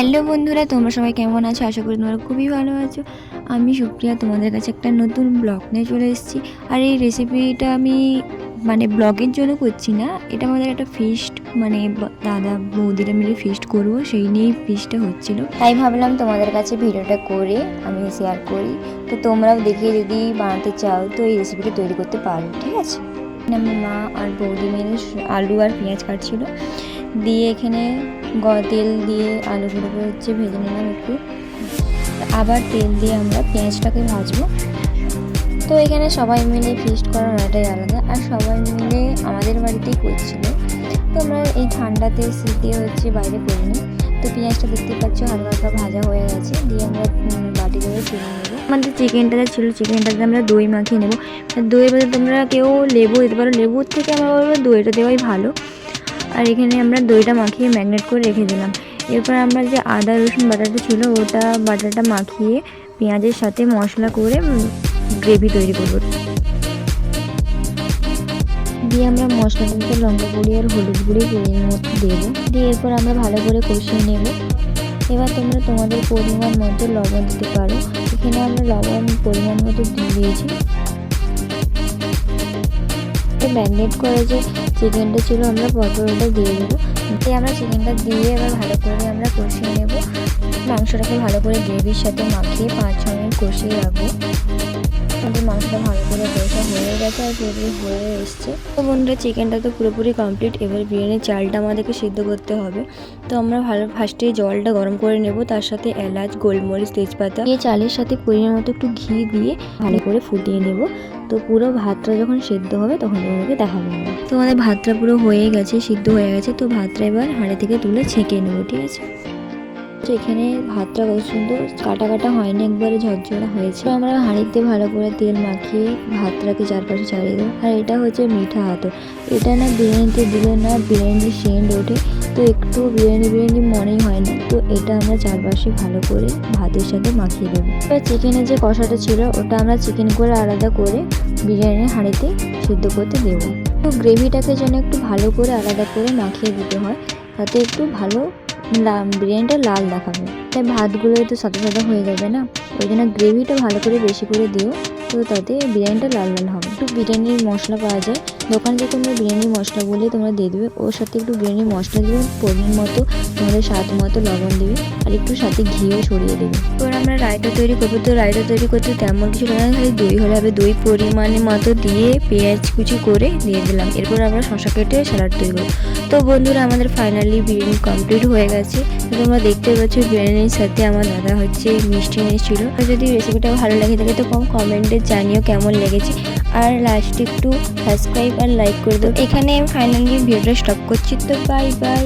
Hello বন্ধুরা, তোমরা সবাই কেমন আছো? আশা করি তোমরা খুবই ভালো আছো। আমি সুপ্রিয়া তোমাদের কাছে একটা নতুন ব্লগ নিয়ে চলে এসেছি। আর এই রেসিপিটা আমি ব্লগের জন্য করছি না, এটা আমাদের একটা ফিস্ট দাদা বৌদিরা মিলে ফিস্ট করবো, সেই নিয়েই ফিস্টটা হচ্ছিল। তাই ভাবলাম তোমাদের কাছে ভিডিওটা করে আমি শেয়ার করি। তো তোমরাও দেখে যদি বানাতে চাও তো এই রেসিপিটা তৈরি করতে পারো, ঠিক আছে? আমার মা আর বৌদি মিলে আলু আর পেঁয়াজ কাটছিল, দিয়ে এখানে তেল দিয়ে আলুগুলোকে ভেজে নিলাম একটু, আবার তেল দিয়ে আমরা পেঁয়াজটাকে ভাজবো। তো এখানে সবাই মিলে ফিস্ট করার মজাটাই আলাদা, আর সবাই মিলে আমাদের বাড়িতেই করছিল। তো আমরা এই ঠান্ডাতে শীতে বাইরে করিনি। তো পেঁয়াজটা দেখতে পাচ্ছ হালকা হালকা ভাজা হয়ে গেছে, দিয়ে আমরা বাটি ধরে তুলে নেবো। আমাদের চিকেনটা ছিল, চিকেনটাতে আমরা দই মাখিয়ে নেবো। দই বলতে তোমরা কেউ লেবু দিতে পারো, লেবুর থেকে আমরা বলবো দইটা দেওয়াই ভালো। আর এখানে আমরা দইটা মাখিয়ে ম্যাগনেট করে রেখে দিলাম। এরপর আমরা যে আদা রসুন বাটাটা ছিল বাটাটা মাখিয়ে পেঁয়াজের সাথে মশলা করে গ্রেভি তৈরি করব। দিয়ে আমরা মশলার মধ্যে লঙ্কা গুঁড়ি আর হলুদ গুঁড়ি পরিমাণ মতো দেবো, দিয়ে এরপর আমরা ভালো করে কষিয়ে নেব। এবার তোমরা তোমাদের পরিমাণ মতো লবণ দিতে পারো। এখানে আমরা লবণ পরিমাণ মতো দিয়েছি। ম্যারিনেট করে যে চিকেনটা ছিল আমরা পটলটা দিয়ে দেবো। আমরা চিকেনটা দিয়ে এবার ভালো করে আমরা কষিয়ে নেব। মাংসটাকে ভালো করে গ্রেভির সাথে মাখিয়ে 5-6 মিনিট কষিয়ে রাখবো। আমাদের মাংসটা ভালো করে কষা হয়ে গেছে আর পুরোপুরি হয়ে এসছে। তো বন্ধুরা, চিকেনটা তো পুরোপুরি কমপ্লিট। এবার বিরিয়ানির চালটা আমাদেরকে সিদ্ধ করতে হবে। তো আমরা ফার্স্টে জলটা গরম করে নেব, তার সাথে এলাচ, গোলমরিচ, তেজপাতা দিয়ে চালের সাথে পরিমাণ মতো একটু ঘি দিয়ে ভালো করে ফুটিয়ে নেব। তো পুরো ভাতটা যখন সেদ্ধ হবে তখন তোমাদেরকে দেখাবো। তো আমাদের ভাতটা পুরো হয়ে গেছে, সিদ্ধ হয়ে গেছে। তো ভাতটা এবার হাঁড়ি থেকে তুলে ছেঁকে নেবো, ঠিক আছে? এখানে ভাতটা কত সুন্দর কাটা কাটা হয়নি, একবারে ঝরঝরা হয়েছে। আমরা হাঁড়িতে ভালো করে তেল মাখিয়ে ভাতটাকে চারপাশে ছাড়িয়ে দেবো। আর এটা হচ্ছে মিঠা আতর, এটা না বিরিয়ানিতে দিলে না বিরিয়ানির সেন্ট ওঠে, তো একটু বিরিয়ানি মনেই হয় না। তো এটা আমরা চারপাশে ভালো করে ভাতের সাথে মাখিয়ে দেবো। এবার চিকেনের যে কষাটা ছিল ওটা আমরা চিকেন করে আলাদা করে বিরিয়ানির হাঁড়িতে সিদ্ধ করতে দেবো। তো গ্রেভিটাকে যেন একটু ভালো করে আলাদা করে মাখিয়ে দিতে হয়, তাতে একটু ভালো বিরিয়ানিটা লাল দেখাবে। তাই ভাতগুলো তো সাদা সাদা হয়ে যাবে না, ওই জন্য গ্রেভিটা ভালো করে বেশি করে দিও, তো তাতে বিরিয়ানিটা লাল লাল হবে। একটু বিরিয়ানির মশলা পাওয়া যায় দোকান থেকে, তোমরা বিরিয়ানির মশলা বলে তোমরা দিয়ে দেবে। ওর সাথে একটু বিরিয়ানির মশলা দেবে, পরিমাণ মতো তোমাদের স্বাদ মতো লবণ দেবে, আর একটু সাথে ঘিও ছড়িয়ে দেবে। এবার আমরা রায়তা তৈরি করবো। তো রায়তা তৈরি করতে তেমন কিছু লাগে না, খালি দই হলে হবে। দই পরিমাণের মতো দিয়ে পেঁয়াজ কুচি করে দিয়ে দিলাম। এরপর আমরা শসা কেটে স্যালাড তৈরি করবো। তো বন্ধুরা, আমাদের ফাইনালি বিরিয়ানি কমপ্লিট হয়ে গেছে। তোমরা দেখতে পাচ্ছ বিরিয়ানির সাথে আমার দাদা মিষ্টি এনেছিল। যদি রেসিপিটা ভালো লাগে থাকে তো কমেন্টে জানিও কেমন লেগেছে, আর লাস্টে একটু সাবস্ক্রাইব আর লাইক করে দাও। এখানে ফাইনালি ভিডিওটা স্টপ করছি। তো বাই বাই।